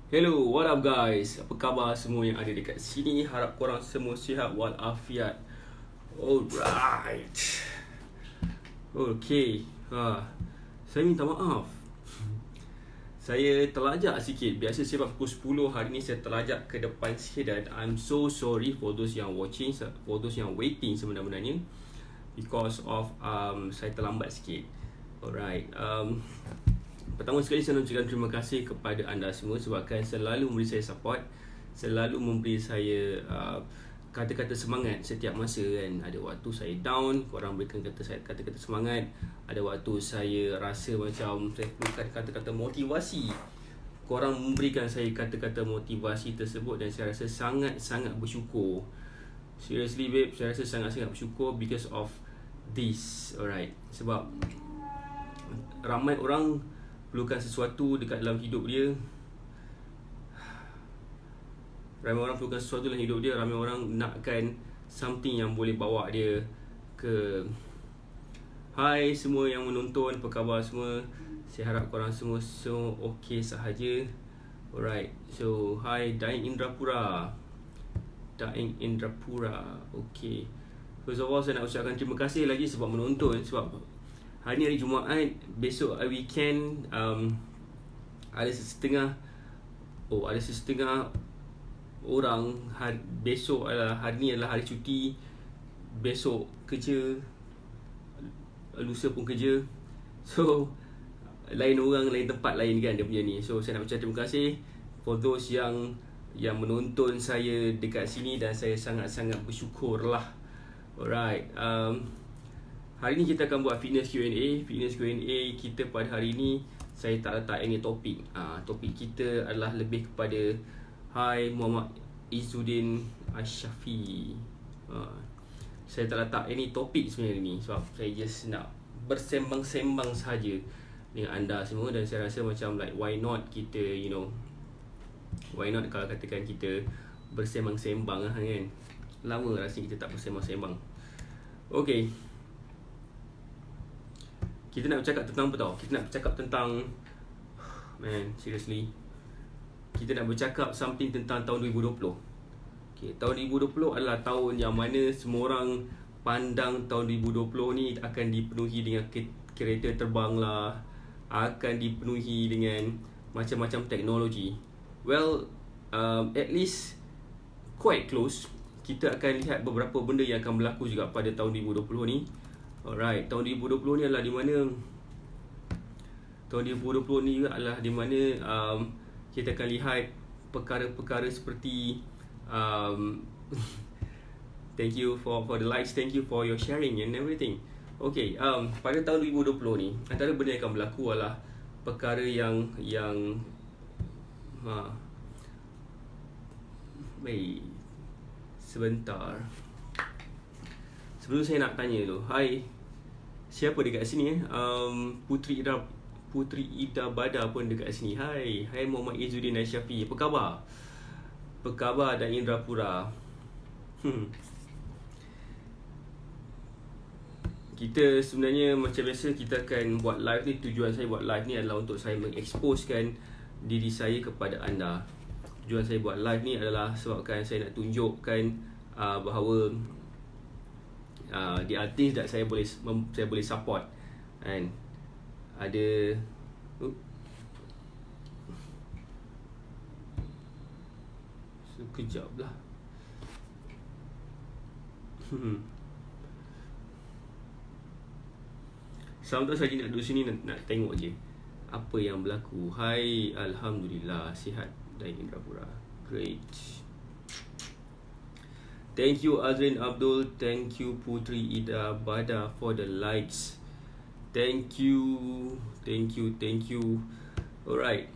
Hello, what up guys? Apa khabar semua yang ada dekat sini? Harap korang semua sihat walafiat. Alright. Okay. Saya minta maaf. Saya terlajak sikit. Biasa saya pukul 10, hari ni saya terlajak ke depan sikit dan I'm so sorry for those yang watching, for those yang waiting sebenarnya because of saya terlambat sikit. Alright. Pertama sekali saya nak ucapkan terima kasih kepada anda semua sebabkan selalu memberi saya support, selalu memberi saya kata-kata semangat setiap masa kan. Ada waktu saya down, korang berikan kata-kata semangat. Ada waktu saya rasa macam saya perlukan kata-kata motivasi, korang memberikan saya kata-kata motivasi tersebut dan saya rasa sangat-sangat bersyukur. Seriously babe, saya rasa sangat-sangat bersyukur because of this. Alright. Sebab ramai orang perlukan sesuatu dekat dalam hidup dia. Ramai orang perlukan sesuatu dalam hidup dia. Ramai orang nakkan something yang boleh bawa dia ke. Hai semua yang menonton, apa khabar semua? Saya harap korang semua okay sahaja. Alright. So, hi Daing Indrapura. Okay. First of all, saya nak ucapkan terima kasih lagi sebab menonton. Sebab hari ni hari Jumaat, besok weekend, ada setengah orang besok adalah hari ni adalah hari cuti, besok kerja, lusa pun kerja. So lain orang, lain tempat lain kan dia punya ni. So saya nak ucapkan terima kasih for those yang menonton saya dekat sini dan saya sangat-sangat bersyukur lah. Alright. Hari ni kita akan buat fitness Q&A. Fitness Q&A kita pada hari ni saya tak letak any topik. Topik kita adalah lebih kepada Hai Muhammad Izzuddin Asyafi. Saya tak letak any topik sebenarnya ni sebab saya just nak bersembang-sembang sahaja dengan anda semua dan saya rasa macam like why not kita why not kalau katakan kita bersembang-sembang kan. Lama rasanya kita tak bersembang-sembang. Okay. Kita nak bercakap tentang apa tau? Kita nak bercakap tentang seriously, kita nak bercakap something tentang tahun 2020. Okay, tahun 2020 adalah tahun yang mana semua orang pandang tahun 2020 ni akan dipenuhi dengan kereta terbang lah, akan dipenuhi dengan macam-macam teknologi. Well, at least quite close. Kita akan lihat beberapa benda yang akan berlaku juga pada tahun 2020 ni. Alright, tahun 2020 ni adalah di mana kita akan lihat perkara-perkara seperti thank you for the likes, thank you for your sharing and everything. Okay, pada tahun 2020 ni antara benda yang akan berlaku adalah perkara yang baik. Sebentar. Sebelum saya nak tanya dulu, hai, siapa dekat sini Putri Ida Bada pun dekat sini. Hai Muhammad Izzuddin Asyafi. Apa khabar? Apa khabar dan Indrapura? Kita sebenarnya macam biasa kita akan buat live ni. Tujuan saya buat live ni adalah untuk saya mengeksposkan diri saya kepada anda. Tujuan saya buat live ni adalah sebabkan saya nak tunjukkan bahawa di artis that saya boleh support kan. Ada sekejap lah. Sometimes saja nak duduk sini nak tengok je apa yang berlaku. Hai, alhamdulillah sihat dan Indrapura. Great. Thank you Azrin Abdul, thank you Putri Ida Bada for the likes. Thank you. Alright.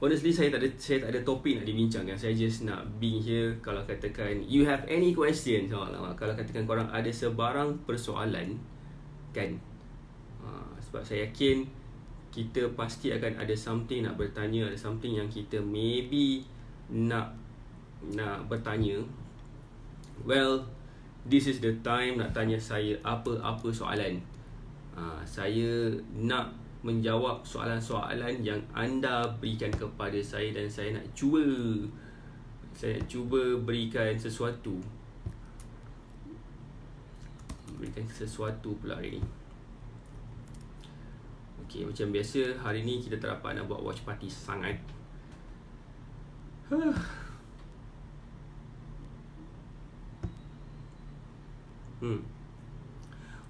Honestly saya tak ada topik nak dibincangkan. Saya just nak being here. Kalau katakan you have any questions, kalau katakan korang ada sebarang persoalan kan, sebab saya yakin kita pasti akan ada something nak bertanya, ada something yang kita maybe nak bertanya. Well, this is the time nak tanya saya apa-apa soalan. Saya nak menjawab soalan-soalan yang anda berikan kepada saya, dan saya nak cuba berikan sesuatu pula hari ni. Okay, macam biasa hari ni kita tak dapat nak buat watch party sangat.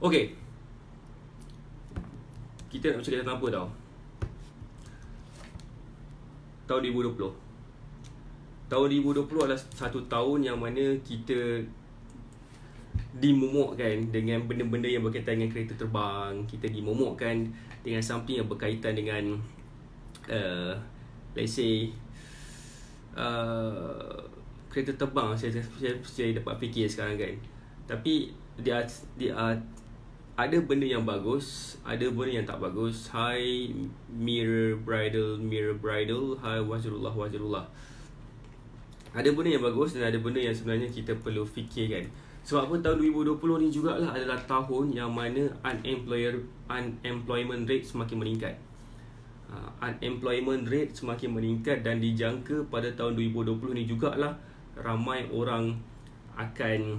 Okay, kita nak bercakap tentang apa tau? Tahun 2020. Tahun 2020 adalah satu tahun yang mana kita dimomokkan dengan benda-benda yang berkaitan dengan kereta terbang. Kita dimomokkan dengan something yang berkaitan dengan let's say kereta terbang. Saya dapat fikir sekarang kan. Tapi dia ada benda yang bagus, ada benda yang tak bagus. Hai Mirror Bridal, hai Wazirullah. Ada benda yang bagus dan ada benda yang sebenarnya kita perlu fikirkan. Sebab apa, tahun 2020 ni jugalah adalah tahun yang mana unemployment rate semakin meningkat. Unemployment rate semakin meningkat dan dijangka pada tahun 2020 ni jugalah ramai orang akan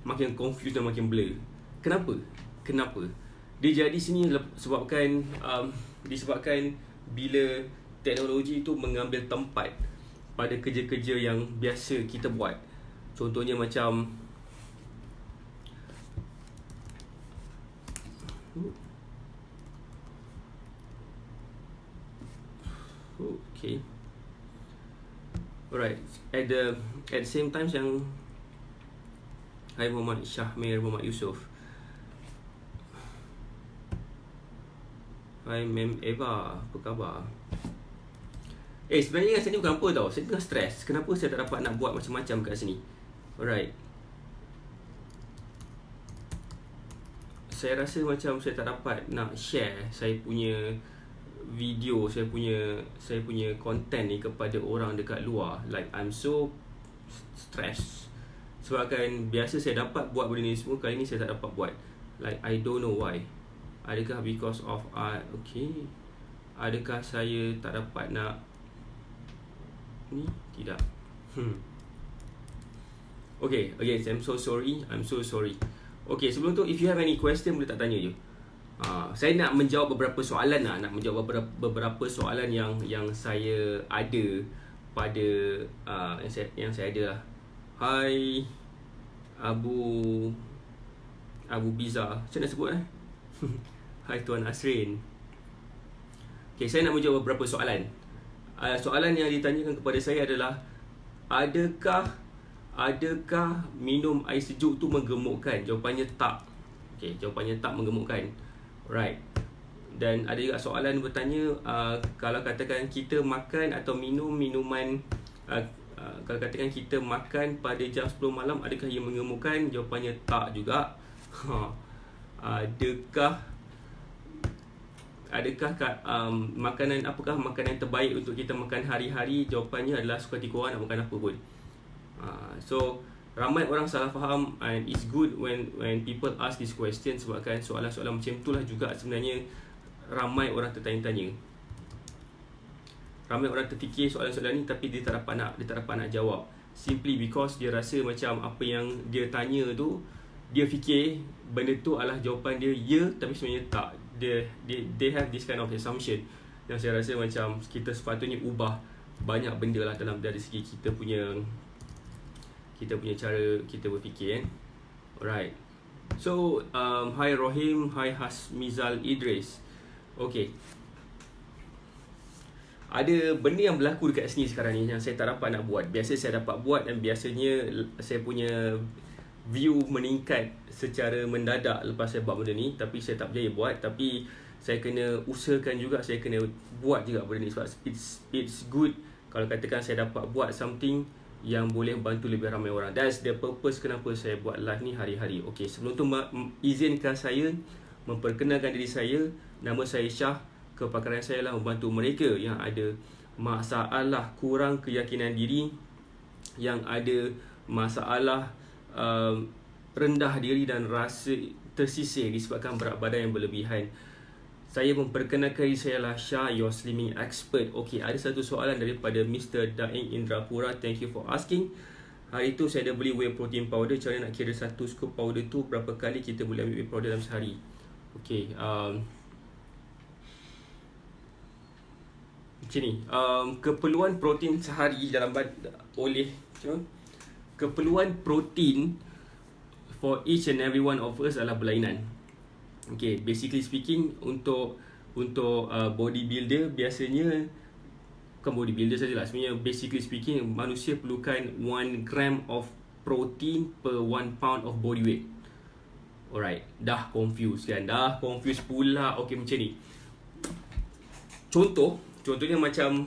makin confused dan makin blur. Kenapa? Dia jadi sini disebabkan bila teknologi itu mengambil tempat pada kerja-kerja yang biasa kita buat. Contohnya macam okay. Alright, at the same time yang Hai Muhammad Syahmir, Muhammad Yusof. Hai Mem Eva, apa khabar? Sebenarnya saya ni bukan apa tau, saya tengah stres. Kenapa saya tak dapat nak buat macam-macam kat sini? Alright. Saya rasa macam saya tak dapat nak share saya punya video, saya punya content ni kepada orang dekat luar. Like I'm so stressed. Sebabkan biasa saya dapat buat benda ni semua, kali ni saya tak dapat buat. Like I don't know why. Adakah because of okay. Adakah saya tak dapat nak ni? Tidak. Okay, I'm so sorry. Okay, sebelum tu if you have any question boleh tak tanya je. Saya nak menjawab beberapa soalan lah. Nak menjawab beberapa soalan yang saya ada pada yang saya ada lah. Hai Abu Biza. Macam nak sebut Hai Tuan Asrin. Okay, saya nak menjawab beberapa soalan. Soalan yang ditanyakan kepada saya adalah Adakah minum air sejuk tu menggemukkan? Jawapannya tak. Okay, jawapannya tak menggemukkan. Right. Dan ada juga soalan bertanya, kalau katakan kita makan atau minum minuman, kalau katakan kita makan pada jam 10 malam, adakah ia menggemukkan? Jawapannya tak juga. Apakah makanan terbaik untuk kita makan hari-hari? Jawapannya adalah suka hati korang nak makan apa pun. So ramai orang salah faham, and it's good when people ask this question, sebabkan soalan-soalan macam itulah juga sebenarnya ramai orang tertanya-tanya. Ramai orang terfikir soalan-soalan ni tapi dia tak dapat nak jawab, simply because dia rasa macam apa yang dia tanya tu, dia fikir benda tu adalah jawapan dia ya, tapi sebenarnya tak. They have this kind of assumption yang saya rasa macam kita sepatutnya ubah banyak benda lah dari segi kita punya cara kita berfikir Alright. So hi Rohim, hi Hasmizal Idris. Okay, ada benda yang berlaku dekat sini sekarang ni yang saya tak dapat nak buat. Biasa saya dapat buat dan biasanya saya punya view meningkat secara mendadak lepas saya buat benda ni, tapi saya tak berjaya buat. Tapi saya kena usahakan juga, saya kena buat juga benda ni sebab it's good kalau katakan saya dapat buat something yang boleh membantu lebih ramai orang. That's the purpose kenapa saya buat live ni hari-hari. Okay, sebelum tu izinkan saya memperkenalkan diri saya. Nama saya Syah. Kepakaran saya lah membantu mereka yang ada masalah kurang keyakinan diri, yang ada masalah rendah diri dan rasa tersisih disebabkan berat badan yang berlebihan. Saya memperkenalkan diri, saya lah Syah, your slimming expert. Okey, ada satu soalan daripada Mr. Daing Indrapura. Thank you for asking. Hari tu saya dah beli whey protein powder. Macam mana nak kira satu scoop powder tu berapa kali kita boleh ambil whey powder dalam sehari? Okey, macam ni. Keperluan protein sehari dalam oleh keperluan protein for each and every one of us adalah berlainan. Okay, basically speaking, untuk bodybuilder biasanya, bukan bodybuilder sajalah, sebenarnya basically speaking manusia perlukan 1 gram of protein per 1 pound of body weight. Alright, dah confused kan? Dah confused pula. Okay, macam ni. Contohnya macam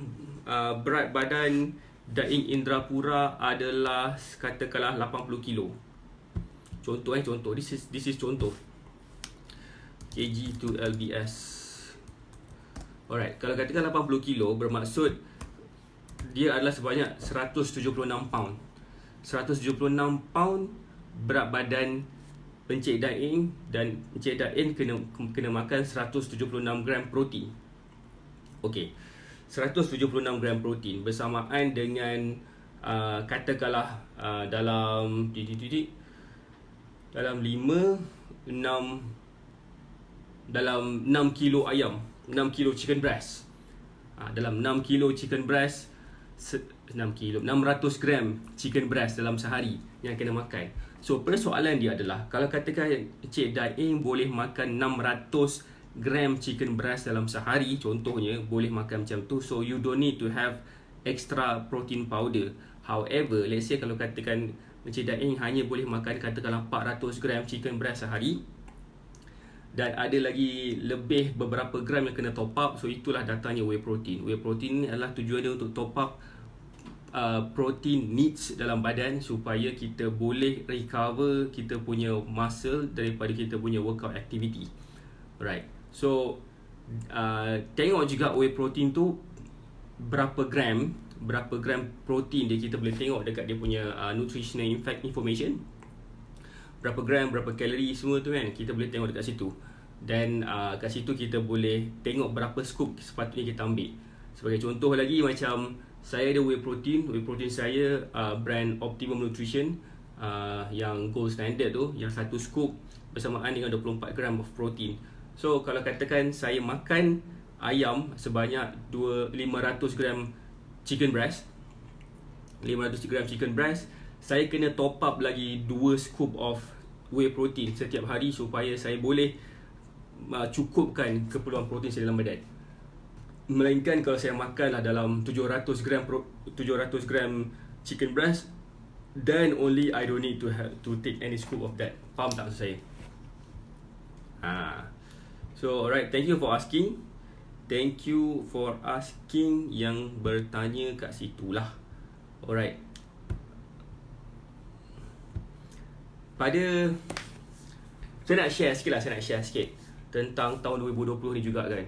berat badan Daing Indrapura adalah katakanlah 80 kilo. Contoh. This is contoh. kg to lbs. Alright, kalau katakan 80 kilo bermaksud dia adalah sebanyak 176 pound. 176 pound berat badan Encik Daing, dan Encik Daing kena makan 176 gram protein. Okey. 176 gram protein bersamaan dengan katakanlah dalam 6 kilo ayam, 6 kilo chicken breast. Dalam 6 kilo chicken breast, 600 gram chicken breast dalam sehari yang kena makan. So persoalan dia adalah, kalau katakan Encik Daing boleh makan 600 gram chicken breast dalam sehari, contohnya boleh makan macam tu, so you don't need to have extra protein powder. However, let's say kalau katakan Encik Daing hanya boleh makan katakanlah 400 gram chicken breast sehari, dan ada lagi lebih beberapa gram yang kena top up, so itulah datangnya whey protein. Whey protein ni adalah tujuan dia untuk top up protein needs dalam badan supaya kita boleh recover kita punya muscle daripada kita punya workout activity. Alright, so tengok juga whey protein tu berapa gram protein dia, kita boleh tengok dekat dia punya nutritional information, berapa gram, berapa kalori, semua tu kan, kita boleh tengok dekat situ. Dan kat situ kita boleh tengok berapa scoop sepatutnya kita ambil. Sebagai contoh lagi, macam saya ada whey protein saya brand Optimum Nutrition, yang gold standard tu, yang satu scoop bersamaan dengan 24 gram of protein. So kalau katakan saya makan ayam sebanyak 500 gram chicken breast, saya kena top up lagi 2 scoop of whey protein setiap hari supaya saya boleh cukupkan keperluan protein saya dalam badan. Melainkan kalau saya makanlah dalam 700 gram chicken breast, then only I don't need to take any scoop of that. Faham tak maksud saya? So alright, thank you for asking. Yang bertanya kat situlah. Alright. Saya nak share sikit tentang tahun 2020 ni juga kan.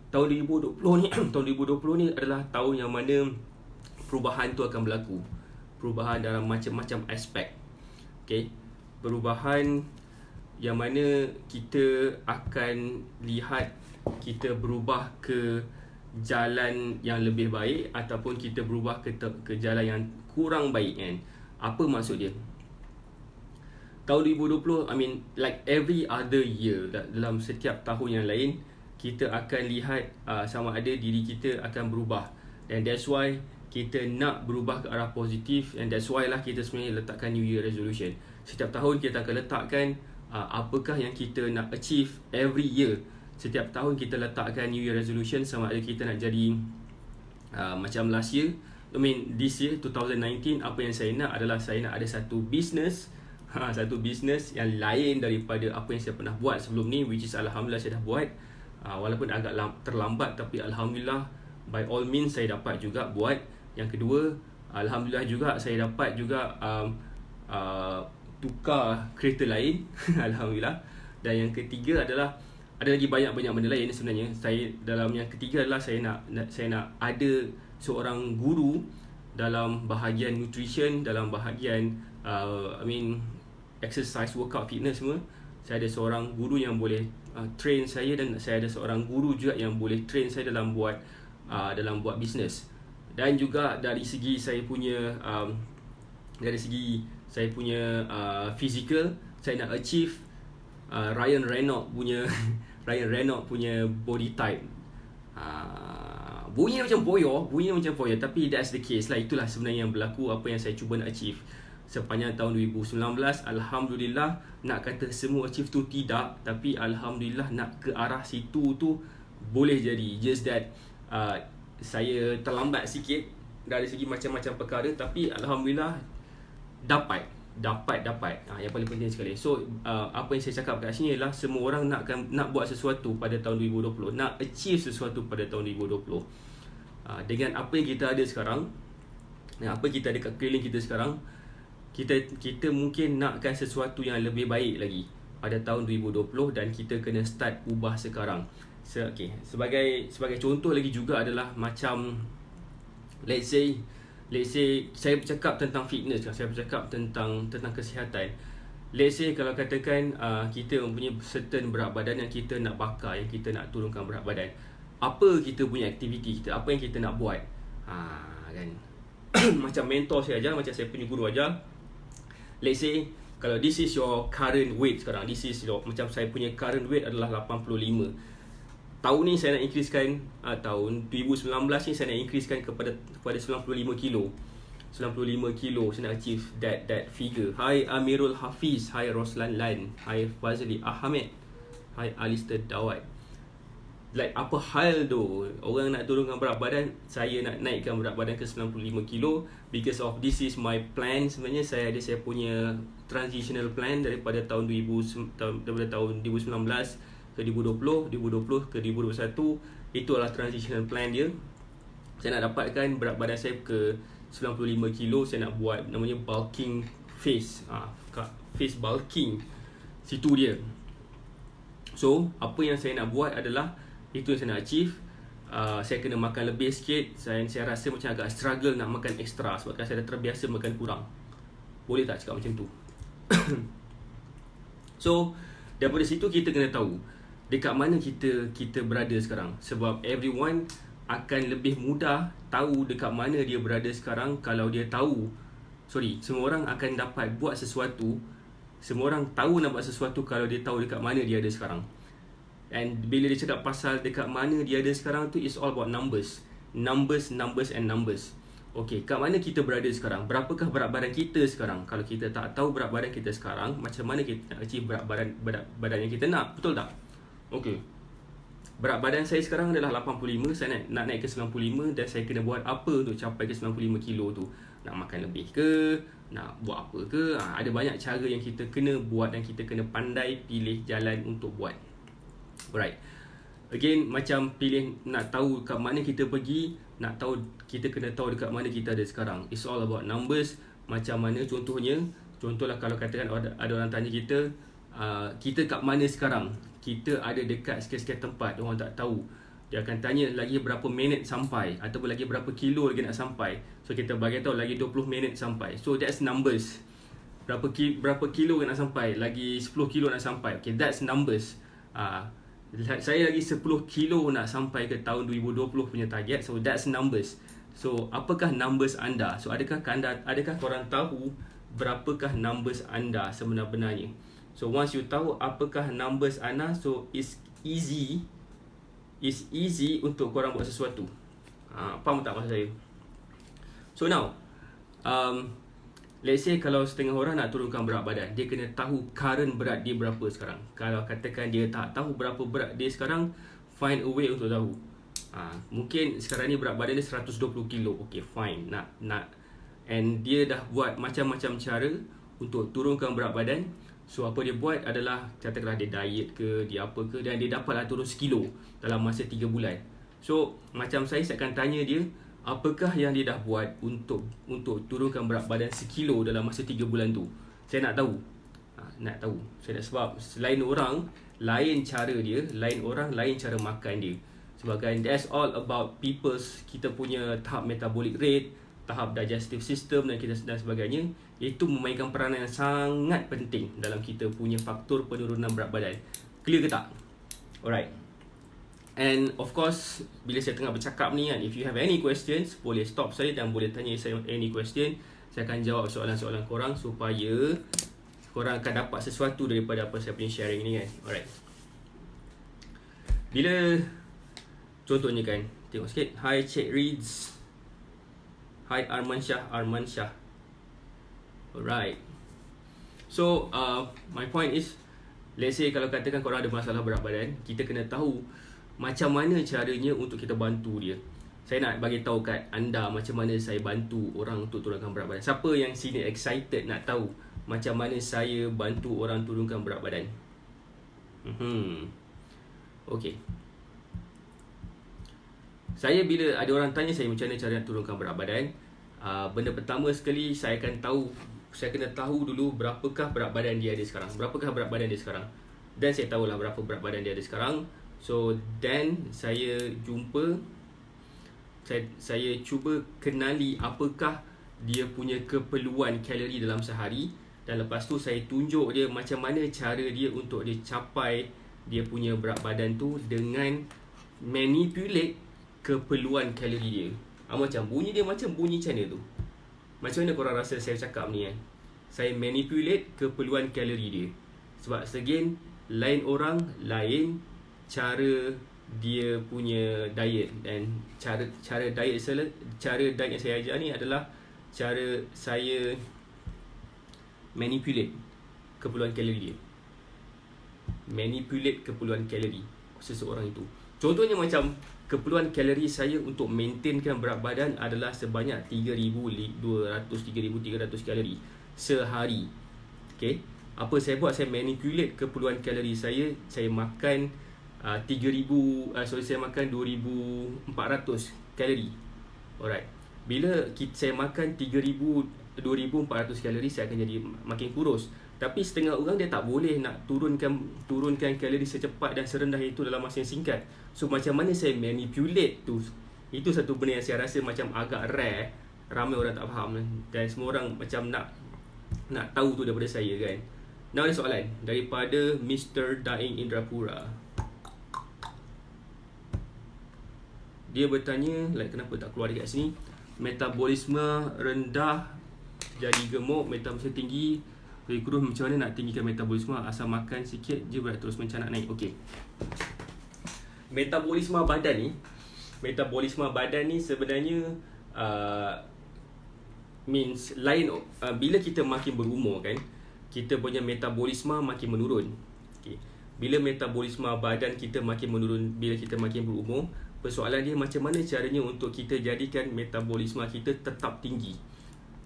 Tahun 2020 ni adalah tahun yang mana perubahan tu akan berlaku. Perubahan dalam macam-macam aspek. Okay, perubahan yang mana kita akan lihat kita berubah ke jalan yang lebih baik ataupun kita berubah ke jalan yang kurang baik kan. Apa maksud dia? Tahun 2020, like every other year, dalam setiap tahun yang lain, kita akan lihat sama ada diri kita akan berubah. And that's why kita nak berubah ke arah positif, and that's why lah kita sebenarnya letakkan New Year Resolution. Setiap tahun kita akan letakkan apakah yang kita nak achieve every year. Setiap tahun kita letakkan New Year Resolution, sama ada kita nak jadi macam last year, this year 2019, apa yang saya nak adalah saya nak ada satu business yang lain daripada apa yang saya pernah buat sebelum ni, which is alhamdulillah saya dah buat, walaupun agak terlambat, tapi alhamdulillah by all means saya dapat juga buat. Yang kedua, alhamdulillah juga saya dapat juga tukar kereta lain alhamdulillah. Dan yang ketiga adalah ada lagi banyak-banyak benda lain sebenarnya. Dalam yang ketiga adalah saya nak ada seorang guru dalam bahagian nutrition, dalam bahagian exercise, workout, fitness semua. Saya ada seorang guru yang boleh train saya, dan saya ada seorang guru juga yang boleh train saya dalam buat bisnes. Dan juga dari segi saya punya physical, saya nak achieve Ryan Reynolds punya body type. Bunyi macam boyo, tapi that's the case lah. Itulah sebenarnya yang berlaku, apa yang saya cuba nak achieve sepanjang tahun 2019. Alhamdulillah, nak kata semua achieve tu tidak, tapi Alhamdulillah nak ke arah situ tu boleh jadi. Just that saya terlambat sikit dari segi macam-macam perkara, tapi Alhamdulillah dapat. Yang paling penting sekali. So apa yang saya cakap kat sini ialah semua orang nak buat sesuatu pada tahun 2020, nak achieve sesuatu pada tahun 2020. Dengan apa yang kita ada sekarang, dan apa kita ada kat keliling kita sekarang, kita mungkin nakkan sesuatu yang lebih baik lagi pada tahun 2020, dan kita kena start ubah sekarang. Sebagai contoh lagi juga adalah macam let's say saya bercakap tentang fitness, saya bercakap tentang kesihatan. Let's say kalau katakan kita mempunyai certain berat badan yang kita nak bakar, yang kita nak turunkan berat badan. Apa kita punya aktiviti kita, apa yang kita nak buat? Kan. Macam mentor saya ajar, macam saya punya guru ajar. Let's say kalau this is your current weight sekarang, macam saya punya current weight adalah 85. Tahun ni saya nak increasekan, tahun 2019 ni saya nak increasekan kepada 95 kilo. 95 kilo saya nak achieve that figure. Hai Amirul Hafiz, hai Roslan Lan, hai Fazli Ahmed, hai Alistair Dawat. Like apa hal tu? Orang nak turunkan berat badan, saya nak naikkan berat badan ke 95 kilo. Because of this is my plan. Sebenarnya saya punya transitional plan daripada tahun 2019 ke 2020 ke 2021. Itu adalah transitional plan dia. Saya nak dapatkan berat badan saya ke 95 kilo. Saya nak buat namanya bulking face, face bulking. Situ dia. So apa yang saya nak buat adalah itu yang saya nak achieve. Saya kena makan lebih sikit. Saya rasa macam agak struggle nak makan extra, sebab saya dah terbiasa makan kurang. Boleh tak cakap macam tu? So daripada situ kita kena tahu dekat mana kita berada sekarang. Sebab everyone akan lebih mudah tahu dekat mana dia berada sekarang kalau dia tahu. Semua orang akan dapat buat sesuatu. Semua orang tahu nak buat sesuatu kalau dia tahu dekat mana dia ada sekarang. And bila dia cakap pasal dekat mana dia ada sekarang tu, is all about numbers. Numbers and numbers. Okay, kat mana kita berada sekarang? Berapakah berat badan kita sekarang? Kalau kita tak tahu berat badan kita sekarang, macam mana kita nak achieve berat badan yang kita nak? Betul tak? Okay. Berat badan saya sekarang adalah 85. Saya nak naik ke 95. Dan saya kena buat apa untuk capai ke 95 kilo tu? Nak makan lebih ke? Nak buat apa ke? Ada banyak cara yang kita kena buat, dan kita kena pandai pilih jalan untuk buat. Alright. Again, macam pilih nak tahu kat mana kita pergi, kita kena tahu dekat mana kita ada sekarang. It's all about numbers. Macam mana contohlah kalau katakan ada orang tanya kita, kita kat mana sekarang? Kita ada dekat sekian-sekian tempat, orang tak tahu. Dia akan tanya lagi berapa minit sampai, ataupun lagi berapa kilo lagi nak sampai. So kita bagi tahu lagi 20 minit sampai. So that's numbers. Berapa kilo nak sampai? Lagi 10 kilo nak sampai. Okay, that's numbers. Saya lagi 10 kilo nak sampai ke tahun 2020 punya target. So that's numbers. So apakah numbers anda? So adakah korang tahu berapakah numbers anda sebenar-benarnya? So once you tahu apakah numbers anda, so it's easy untuk korang buat sesuatu. Faham tak maksud saya? So now let's say kalau setengah orang nak turunkan berat badan, dia kena tahu current berat dia berapa sekarang. Kalau katakan dia tak tahu berapa berat dia sekarang, find a way untuk tahu. Mungkin sekarang ni berat badan dia 120 kilo. Okay, fine. And dia dah buat macam-macam cara untuk turunkan berat badan. So apa dia buat adalah, katakanlah dia diet ke, dia apa ke, dan dia dapatlah turun 1 kilo dalam masa 3 bulan. So macam saya akan tanya dia, apakah yang dia dah buat untuk turunkan berat badan 1 kilo dalam masa 3 bulan tu? Saya nak tahu. Sebab selain orang, lain cara dia, lain orang, lain cara makan dia. Sebab kan, that's all about kita punya tahap metabolic rate, tahap digestive system dan sebagainya. Itu memainkan peranan yang sangat penting dalam kita punya faktor penurunan berat badan. Clear ke tak? Alright. And of course, bila saya tengah bercakap ni kan, if you have any questions, boleh stop saya dan boleh tanya saya any question. Saya akan jawab soalan-soalan korang supaya korang akan dapat sesuatu daripada apa saya punya sharing ni kan. Alright. Bila contohnya kan, tengok sikit. Hi Cik Reads. Hi Arman Shah. Alright. So my point is, let's say kalau katakan korang ada masalah berat badan, kita kena tahu macam mana caranya untuk kita bantu dia. Saya nak bagi tahu kat anda macam mana saya bantu orang untuk turunkan berat badan. Siapa yang sini excited nak tahu macam mana saya bantu orang turunkan berat badan? Okay. Saya bila ada orang tanya saya macam mana cara nak turunkan berat badan, benda pertama sekali saya kena tahu dulu berapakah berat badan dia ada sekarang. Dan saya tahulah berapa berat badan dia ada sekarang. So then saya cuba kenali apakah dia punya keperluan kalori dalam sehari, dan lepas tu saya tunjuk dia macam mana cara dia untuk dia capai dia punya berat badan tu dengan manipulate keperluan kalori dia. Macam bunyi dia macam bunyi channel tu. Macam mana korang rasa saya cakap ni kan? Saya manipulate keperluan kalori dia. Sebab again, lain orang, lain cara dia punya diet. Dan cara diet yang saya ajar ni adalah cara saya manipulate keperluan kalori dia. Manipulate keperluan kalori seseorang itu. Contohnya macam keperluan kalori saya untuk maintainkan berat badan adalah sebanyak 3,200-3,300 kalori sehari. Okay. Apa saya buat? Saya manipulate keperluan kalori saya. Saya makan saya makan 2,400 kalori. Alright. Bila saya makan 2,400 kalori, saya akan jadi makin kurus. Tapi setengah orang dia tak boleh nak turunkan kalori secepat dan serendah itu dalam masa yang singkat. So macam mana saya manipulate tu? Itu satu benda yang saya rasa macam agak rare. Ramai orang tak faham dan semua orang macam nak tahu tu daripada saya kan. Now ada soalan daripada Mr. Daing Indrapura. Dia bertanya, kenapa tak keluar dekat sini? Metabolisme rendah jadi gemuk, metabolisme tinggi, jadi kurus. Macam mana nak tinggikan metabolisme? Asal makan sikit je berat terus mencanak naik. Okey. Metabolisme badan ni sebenarnya means lain. Bila kita makin berumur kan, kita punya metabolisme makin menurun. Okay. Bila metabolisme badan kita makin menurun bila kita makin berumur, persoalan dia macam mana caranya untuk kita jadikan metabolisme kita tetap tinggi.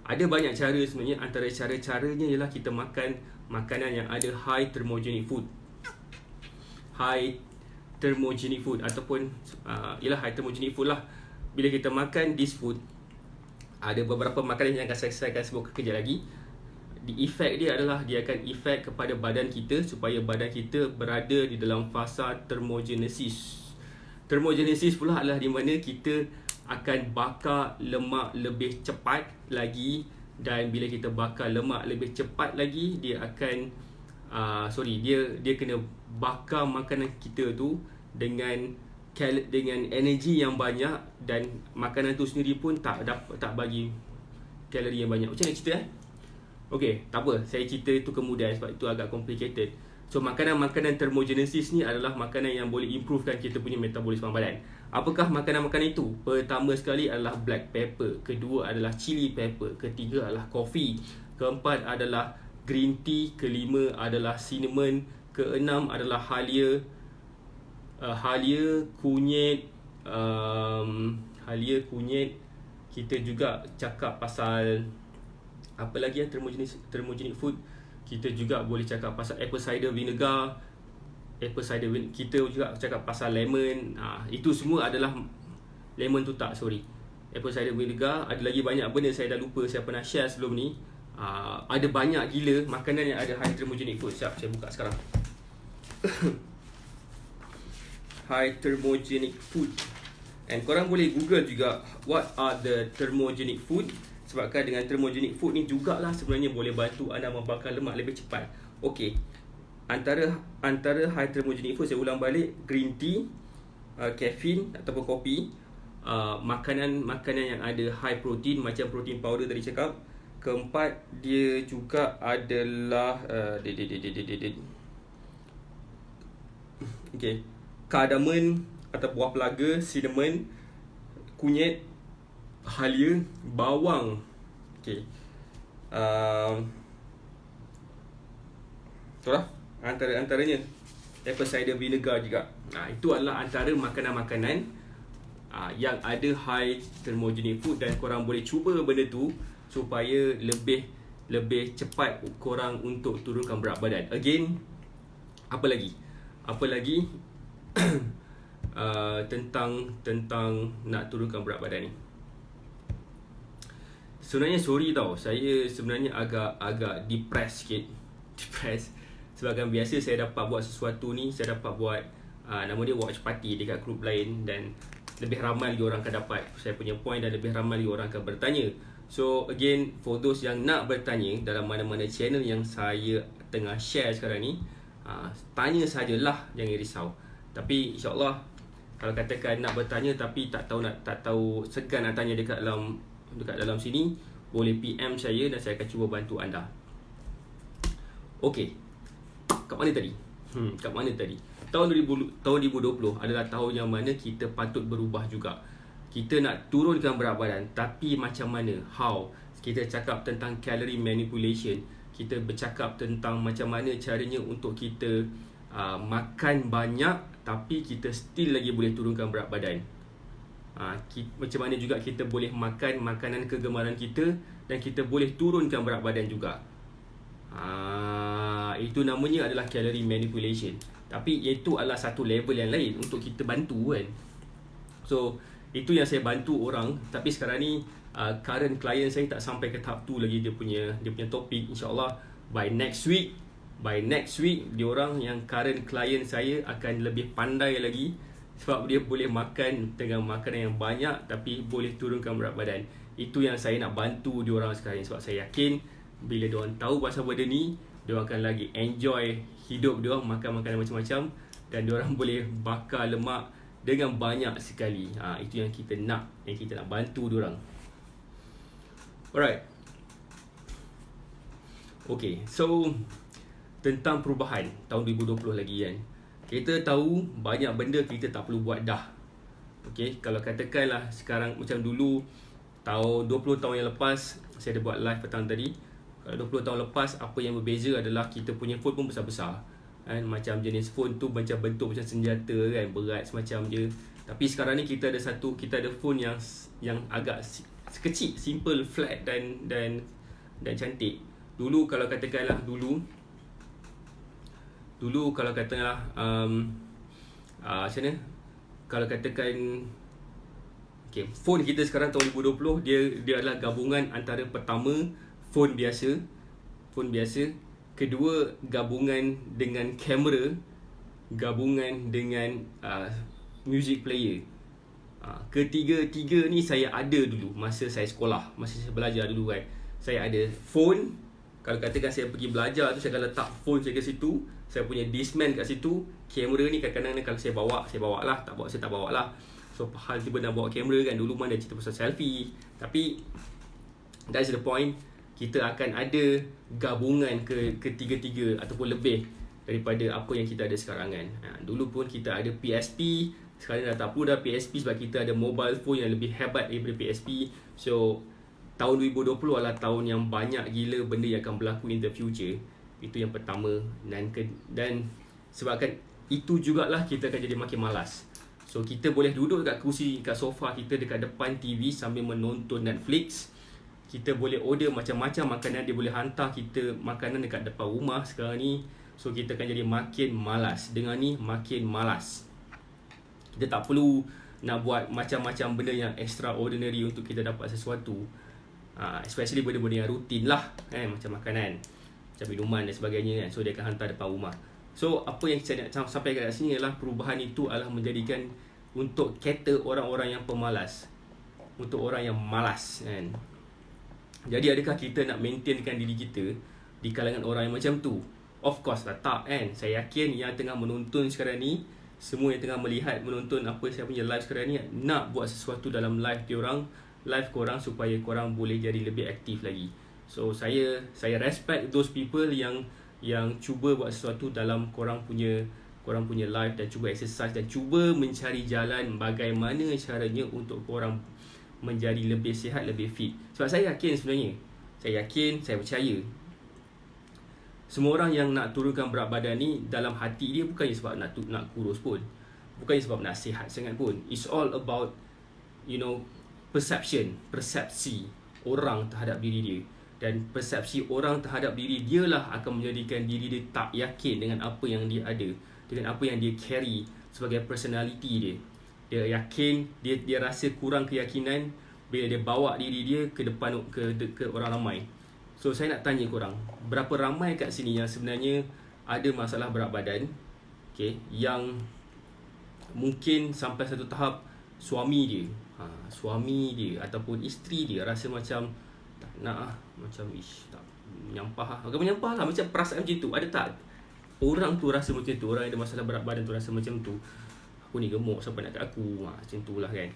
Ada banyak cara sebenarnya. Antara cara-caranya ialah kita makan makanan yang ada high thermogenic food. High thermogenic food ataupun high thermogenic food lah. Bila kita makan this food, ada beberapa makanan yang saya akan sebut kejap lagi. Efek dia adalah dia akan efek kepada badan kita supaya badan kita berada di dalam fasa thermogenesis. Thermogenesis pula adalah di mana kita akan bakar lemak lebih cepat lagi, dan bila kita bakar lemak lebih cepat lagi, dia akan dia kena bakar makanan kita tu dengan energi yang banyak, dan makanan tu sendiri pun tak bagi kalori yang banyak. Macam mana cerita Okey, tak apa, saya cerita itu kemudian sebab itu agak complicated. So makanan-makanan thermogenesis ni adalah makanan yang boleh improvekan kita punya metabolisme badan. Apakah makanan-makanan itu? Pertama sekali adalah black pepper, kedua adalah chili pepper, ketiga adalah coffee, keempat adalah green tea, kelima adalah cinnamon, keenam adalah halia, kunyit. Kita juga cakap pasal apa lagi thermogenic food. Kita juga boleh cakap pasal apple cider vinegar. Kita juga cakap pasal lemon. Itu semua adalah lemon tu tak, sorry. Apple cider vinegar. Ada lagi banyak benda saya dah lupa saya pernah share sebelum ni. Ada banyak gila makanan yang ada high thermogenic food. Siap, saya buka sekarang. High thermogenic food. And korang boleh google juga what are the thermogenic food. Sebabkan dengan thermogenic food ni jugalah sebenarnya boleh bantu anda membakar lemak lebih cepat. Okey. antara high thermogenic food, saya ulang balik, green tea, caffeine ataupun kopi, makanan yang ada high protein macam protein powder tadi cakap. Keempat, dia juga adalah cardamom atau buah pelaga, cinnamon, kunyit, halia, bawang. Itulah antaranya. Apple cider vinegar juga. Itu adalah antara makanan-makanan yang ada high thermogenic food, dan korang boleh cuba benda tu supaya lebih cepat korang untuk turunkan berat badan. Again, apa lagi tentang nak turunkan berat badan ni. Sebenarnya sorry tau, saya sebenarnya agak depressed sebabkan biasa saya dapat buat sesuatu ni, saya dapat buat nama dia watch party dekat grup lain, dan lebih ramai lagi orang akan dapat saya punya point, dan lebih ramai lagi orang akan bertanya. So again, for those yang nak bertanya dalam mana-mana channel yang saya tengah share sekarang ni, tanya sajalah, jangan risau. Tapi insyaAllah, kalau katakan nak bertanya tapi tak tahu segan nak tanya dekat dalam sini, boleh PM saya dan saya akan cuba bantu anda. Okey, kat mana tadi? Tahun 2020 adalah tahun yang mana kita patut berubah juga. Kita nak turunkan berat badan, tapi macam mana? How? Kita cakap tentang calorie manipulation. Kita bercakap tentang macam mana caranya untuk kita makan banyak tapi kita still lagi boleh turunkan berat badan. Macam mana juga kita boleh makan makanan kegemaran kita dan kita boleh turunkan berat badan juga. Itu namanya adalah calorie manipulation. Tapi itu adalah satu level yang lain untuk kita bantu kan. So itu yang saya bantu orang. Tapi sekarang ni current client saya tak sampai ke tahap tu lagi dia punya topik. InsyaAllah by next week diorang yang current client saya akan lebih pandai lagi, sebab dia boleh makan dengan makanan yang banyak tapi boleh turunkan berat badan. Itu yang saya nak bantu diorang sekarang, sebab saya yakin bila diorang tahu pasal benda ni, diorang akan lagi enjoy hidup diorang, makan makanan macam-macam, dan diorang boleh bakar lemak dengan banyak sekali. Itu yang kita nak bantu diorang. Alright. Okay, so tentang perubahan tahun 2020 lagi kan, kita tahu banyak benda kita tak perlu buat dah. Okay, kalau katakanlah sekarang macam dulu, tahun 20 tahun yang lepas, saya ada buat live petang tadi. Kalau 20 tahun lepas, apa yang berbeza adalah kita punya phone pun besar-besar kan? Macam jenis phone tu macam bentuk macam senjata kan, berat semacam je. Tapi sekarang ni kita ada phone yang agak kecil, simple, flat dan cantik. Dulu kalau katakanlah macam mana, kalau katakan phone kita sekarang tahun 2020, dia adalah gabungan antara pertama phone biasa, kedua gabungan dengan kamera, gabungan dengan music player. Ketiga ni saya ada dulu masa saya sekolah, masa saya belajar dulu kan. Saya ada phone. Kalau katakan saya pergi belajar tu, saya akan letak phone saya ke situ, saya punya Discman kat situ. Kamera ni kadang-kadang kalau saya bawa lah, tak bawa saya tak bawa lah. So hal tiba nak bawa kamera kan, dulu mana cerita pasal selfie. Tapi that's the point, kita akan ada gabungan ketiga-tiga ataupun lebih daripada apa yang kita ada sekarang kan. Dulu pun kita ada PSP, sekarang dah tak perlu dah PSP sebab kita ada mobile phone yang lebih hebat daripada PSP. So tahun 2020 adalah tahun yang banyak gila benda yang akan berlaku in the future. Itu yang pertama. Dan sebabkan itu jugalah kita akan jadi makin malas. So kita boleh duduk dekat kursi, dekat sofa kita, dekat depan TV sambil menonton Netflix. Kita boleh order macam-macam makanan, dia boleh hantar kita makanan dekat depan rumah sekarang ni. So kita akan jadi makin malas. Dengan ni makin malas. Kita tak perlu nak buat macam-macam benda yang extraordinary untuk kita dapat sesuatu. Especially benda-benda yang rutin lah kan, macam makanan, macam minuman dan sebagainya kan. So dia akan hantar depan rumah. So apa yang saya nak sampai kat sini adalah perubahan itu adalah menjadikan untuk cater orang-orang yang pemalas, untuk orang yang malas kan. Jadi adakah kita nak maintainkan diri kita di kalangan orang yang macam tu? Of course lah tak kan. Saya yakin yang tengah menonton sekarang ni, semua yang tengah menonton apa saya punya live sekarang ni, nak buat sesuatu dalam live korang supaya korang boleh jadi lebih aktif lagi. So saya respect those people yang cuba buat sesuatu dalam korang punya live, dan cuba exercise dan cuba mencari jalan bagaimana caranya untuk korang menjadi lebih sihat, lebih fit. Sebab saya yakin sebenarnya, saya percaya semua orang yang nak turunkan berat badan ni, dalam hati dia bukannya sebab nak kurus pun, bukannya sebab nak sihat sangat pun. It's all about persepsi orang terhadap diri dia. Dan persepsi orang terhadap diri dia lah akan menjadikan diri dia tak yakin dengan apa yang dia ada, dengan apa yang dia carry sebagai personality dia. Dia yakin, dia rasa kurang keyakinan bila dia bawa diri dia ke depan ke orang ramai. So saya nak tanya korang, berapa ramai kat sini yang sebenarnya ada masalah berat badan, okay, yang mungkin sampai satu tahap suami dia ataupun isteri dia rasa macam tak nak macam tak menyampah agak menyampah lah, macam perasaan macam tu. Ada tak orang tu rasa macam tu? Orang yang ada masalah berat badan tu rasa macam tu, aku ni gemuk, siapa nak kat aku, macam tu lah kan.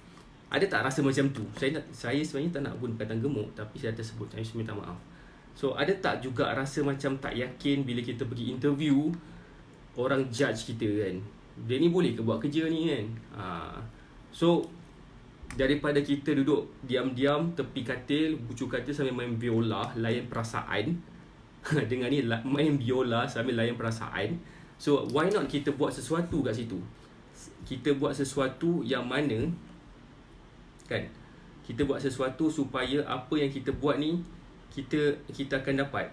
Ada tak rasa macam tu? Saya sebenarnya tak nak guna perkataan gemuk, tapi saya tersebut, saya minta maaf. So ada tak juga rasa macam tak yakin bila kita pergi interview, orang judge kita kan, dia ni boleh ke buat kerja ni kan. So daripada kita duduk diam-diam tepi katil, bucu katil sambil main biola, layan perasaan dengan ni main biola sambil layan perasaan. So why not kita buat sesuatu kat situ? Kita buat sesuatu yang mana kan, kita buat sesuatu supaya apa yang kita buat ni kita akan dapat.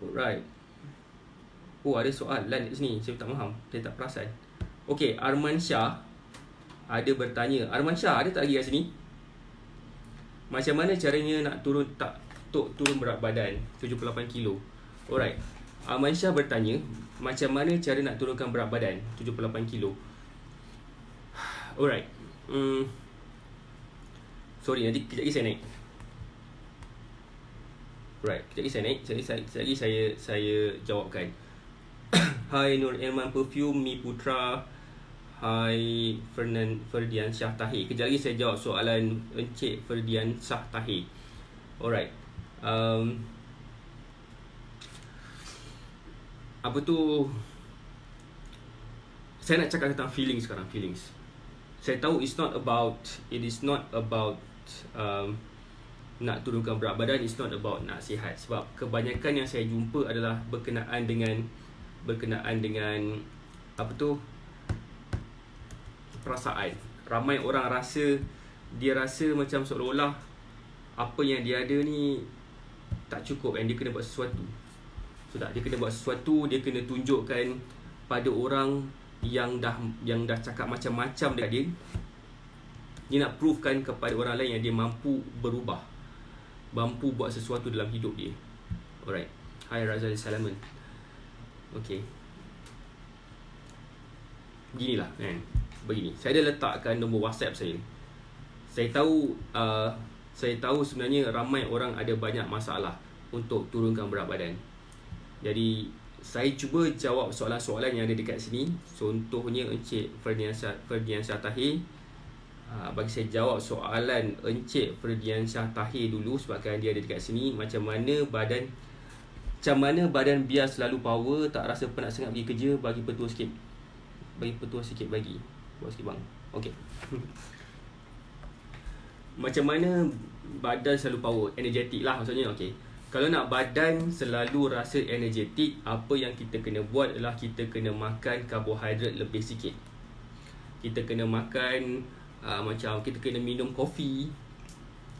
Alright. Oh, ada soalan kat sini, saya tak faham, saya tak perasan. Okay, Arman Shah ada bertanya. Arman Shah, ada tak lagi kat sini? Macam mana caranya nak turun berat badan 78 kilo? Alright. Arman Shah bertanya, macam mana cara nak turunkan berat badan 78 kilo? Alright. Sorry, nanti kejap lagi saya naik. Right, kejap lagi saya naik. Kejap lagi saya jawabkan. Hai Nur Elman Perfume, Mi Putra. Hai Ferdian Shah Tahir. Kejap lagi saya jawab soalan Encik Ferdian Shah Tahir. Alright. Apa tu? Saya nak cakap tentang feelings sekarang. Feelings. Saya tahu it is not about nak turunkan berat badan, it's not about nak sihat. Sebab kebanyakan yang saya jumpa adalah berkenaan dengan apa tu, perasaan. Ramai orang rasa macam seolah-olah apa yang dia ada ni tak cukup, dan dia kena buat sesuatu. So tak, dia kena buat sesuatu, dia kena tunjukkan pada orang yang dah cakap macam-macam dekat dia. Dia nak provekan kepada orang lain yang dia mampu berubah, mampu buat sesuatu dalam hidup dia. Alright. Hai Razali Salaman. Okay, beginilah kan. Begini, saya dah letakkan nombor WhatsApp saya. Saya tahu sebenarnya ramai orang ada banyak masalah untuk turunkan berat badan. Jadi saya cuba jawab soalan-soalan yang ada dekat sini. Contohnya Encik Ferdian Shah Tahir. Bagi saya jawab soalan Encik Ferdian Shah Tahir dulu, sebabkan dia ada dekat sini. Macam mana badan biar selalu power, tak rasa penat sangat pergi kerja? Bagi petua sikit. Buat sikit bang. Okay. Macam mana badan selalu power, energetik lah maksudnya. Okay, kalau nak badan selalu rasa energetik, apa yang kita kena buat adalah kita kena makan karbohidrat lebih sikit. Kita kena makan macam kita kena minum kopi.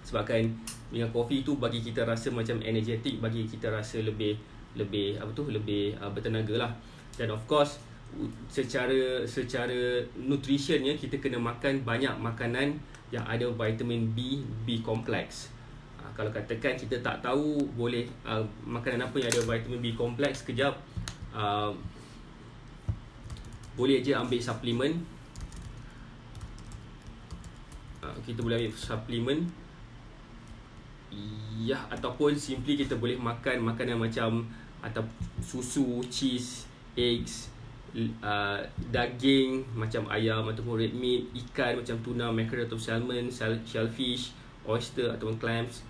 Sebabkan minum kopi tu bagi kita rasa macam energetik, bagi kita rasa lebih bertenaga lah. Dan of course secara nutritionnya, kita kena makan banyak makanan yang ada vitamin B kompleks. Kalau katakan kita tak tahu boleh makanan apa yang ada vitamin B kompleks, kejap boleh je ambil suplemen. Kita boleh ambil suplemen Ya, ataupun simply kita boleh makan makanan macam atau susu, cheese, eggs, daging macam ayam ataupun red meat, ikan macam tuna, mackerel atau salmon, shellfish, oyster ataupun clams,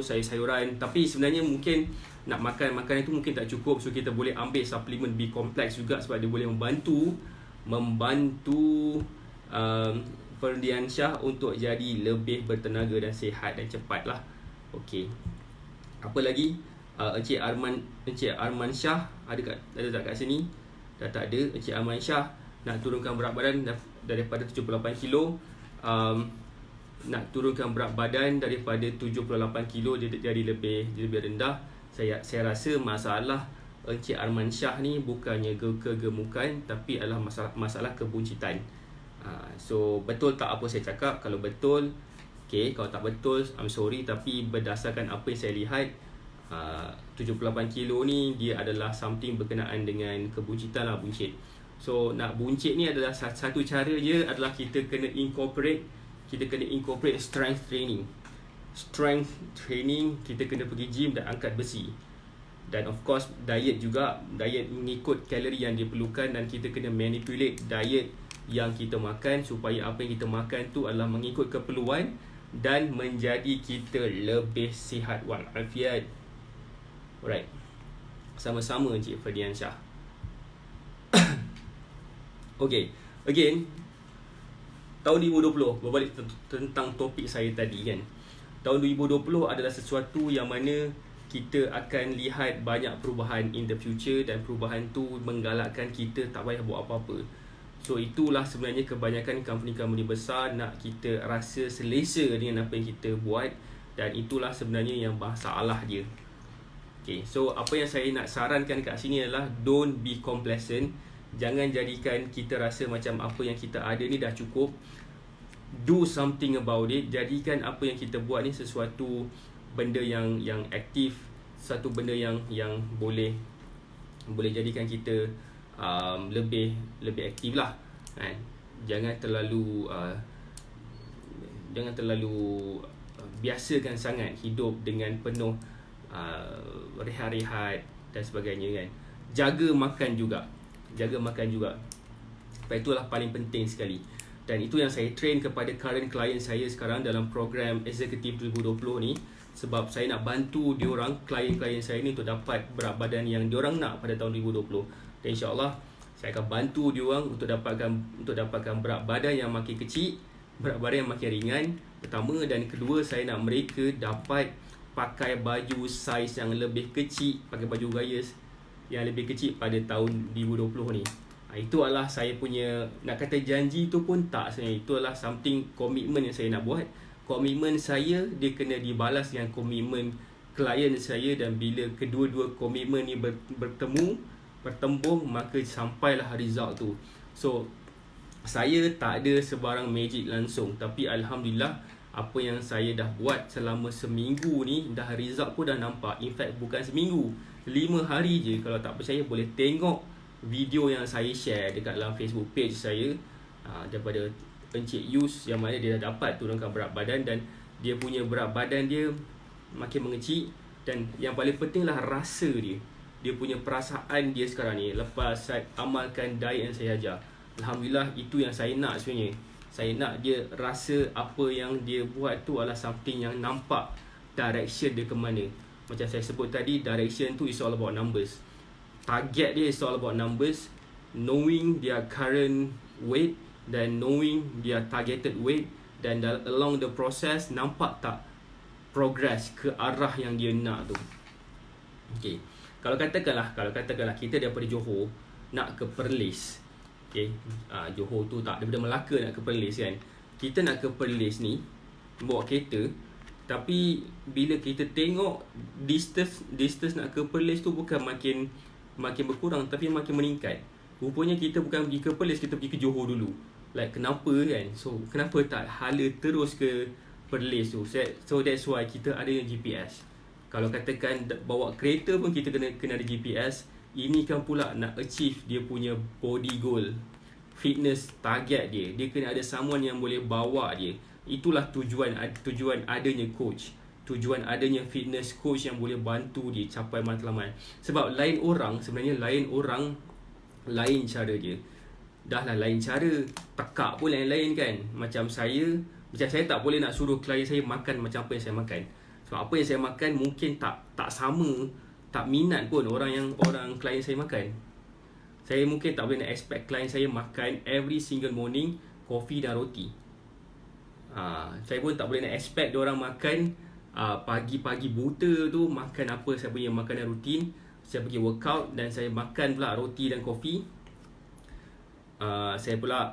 sayur-sayuran. Tapi sebenarnya mungkin nak makan makanan itu mungkin tak cukup, so kita boleh ambil suplemen B complex juga sebab dia boleh membantu Ferdiansyah untuk jadi lebih bertenaga dan sihat dan cepat lah. Okey. Apa lagi? Encik Arman Shah ada tak kat sini? Dah tak ada. Encik Arman Shah nak turunkan berat badan daripada 78 kilo. Nak turunkan berat badan daripada 78 kilo jadi lebih rendah. Saya rasa masalah Encik Arman Shah ni bukannya kegemukan, tapi adalah masalah kebuncitan. So betul tak apa saya cakap? Kalau betul, okay. Kalau tak betul, I'm sorry. Tapi berdasarkan apa yang saya lihat, 78 kilo ni dia adalah something berkenaan dengan kebuncitan lah, buncit. So nak buncit ni adalah satu cara je, adalah kita kena incorporate strength training. Strength training, kita kena pergi gym dan angkat besi. Dan of course diet juga, diet mengikut kalori yang diperlukan, dan kita kena manipulate diet yang kita makan supaya apa yang kita makan tu adalah mengikut keperluan dan menjadi kita lebih sihat walafiat. Alright. Sama-sama Encik Ferdiansyah. Okay. Again, tahun 2020, berbalik tentang topik saya tadi kan. Tahun 2020 adalah sesuatu yang mana kita akan lihat banyak perubahan in the future, dan perubahan tu menggalakkan kita tak payah buat apa-apa. So itulah sebenarnya kebanyakan company-company besar nak kita rasa selesa dengan apa yang kita buat, dan itulah sebenarnya yang masalah dia. Okay, so apa yang saya nak sarankan kat sini adalah don't be complacent. Jangan jadikan kita rasa macam apa yang kita ada ni dah cukup. Do something about it. Jadikan apa yang kita buat ni sesuatu benda yang aktif, satu benda yang boleh jadikan kita lebih aktif lah kan. Jangan terlalu biasakan sangat hidup dengan penuh rehat-rehat dan sebagainya kan. Jaga makan juga. Sebab itulah paling penting sekali. Dan itu yang saya train kepada current client saya sekarang dalam program Executive 2020 ni. Sebab saya nak bantu diorang, klien-klien saya ni, untuk dapat berat badan yang diorang nak pada tahun 2020. Dan insyaAllah saya akan bantu diorang untuk dapatkan berat badan yang makin kecil, berat badan yang makin ringan, pertama. Dan kedua, saya nak mereka dapat pakai baju saiz yang lebih kecil, pakai baju gaya yang lebih kecil pada tahun 2020 ni. Itu adalah saya punya, nak kata janji tu pun tak sebenarnya. Itu adalah something, komitmen yang saya nak buat. Komitmen saya, dia kena dibalas dengan komitmen klien saya. Dan bila kedua-dua komitmen ni bertembung, maka sampailah result tu. So saya tak ada sebarang magic langsung, tapi Alhamdulillah apa yang saya dah buat selama seminggu ni, dah result pun dah nampak. In fact bukan seminggu, 5 hari je. Kalau tak percaya boleh tengok video yang saya share dekat dalam Facebook page saya, daripada Encik Yus, yang mana dia dah dapat turunkan berat badan, dan dia punya berat badan dia makin mengecil. Dan yang paling penting lah rasa dia punya perasaan dia sekarang ni lepas saya amalkan diet yang saya ajar. Alhamdulillah, itu yang saya nak sebenarnya. Saya nak dia rasa apa yang dia buat tu adalah something yang nampak direction dia ke mana. Macam saya sebut tadi, direction tu is all about numbers. Target dia is all about numbers. Knowing their current weight dan knowing their targeted weight, dan along the process nampak tak progress ke arah yang dia nak tu. Okay. Kalau katakanlah kita daripada Johor nak ke Perlis. Okay. Johor tu tak, daripada Melaka nak ke Perlis kan. Kita nak ke Perlis ni bawa kereta, tapi bila kita tengok distance nak ke Perlis tu bukan makin berkurang, tapi makin meningkat. Rupanya kita bukan pergi ke Perlis, kita pergi ke Johor dulu. Like kenapa kan? So kenapa tak hala terus ke Perlis tu? So that's why kita ada GPS. Kalau katakan bawa kereta pun kita kena ada GPS. Ini kan pula nak achieve dia punya body goal, fitness target dia. Dia kena ada someone yang boleh bawa dia. Itulah tujuan adanya coach. Tujuan adanya fitness coach yang boleh bantu dia capai matlamat. Sebab lain orang lain cara dia. Dah lah lain cara, tekak pun lain-lain kan. Macam saya tak boleh nak suruh klien saya makan macam apa yang saya makan. Sebab apa yang saya makan mungkin tak sama, tak minat pun orang klien saya makan. Saya mungkin tak boleh nak expect klien saya makan every single morning kopi dan roti. Saya pun tak boleh nak expect diorang makan pagi-pagi buta tu makan apa saya punya makanan rutin. Saya pergi workout dan saya makan pula roti dan kopi. Saya pula